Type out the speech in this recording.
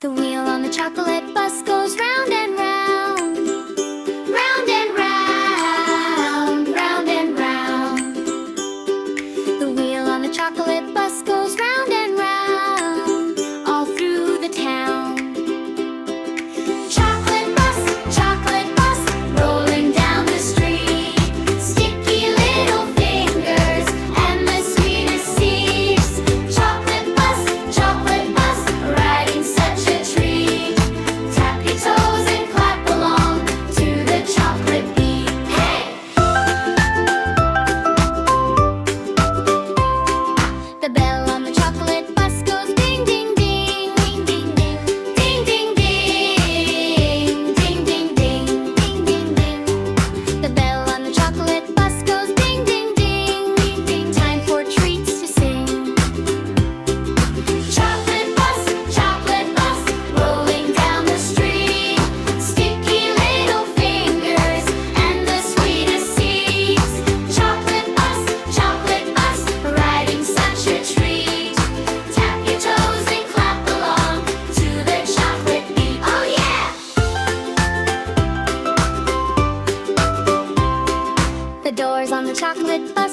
The wheel on the chocolate bus goes round and round, round and round, round and round. The wheel on the chocolate bus goes round and round, all through the town. Chocolate bus, rolling down the street. Sticky little fingers and the sweetest seeds. Chocolate bus, riding such a treat. Tap your toes and clap along to the chocolate beat. Hey! The bell on the chocolate bus goes ding ding ding, ding ding ding, ding ding ding, ding ding ding, ding ding ding. The bell on the chocolate bus goes ding ding ding, ding ding. Time for treats to sing. Chocolate bus, rolling down the street. Sticky little fingers and the sweetest seeds. Chocolate bus, riding such a treat. Tap your toes and clap along to the chocolate beat. Oh yeah! The doors on the chocolate bus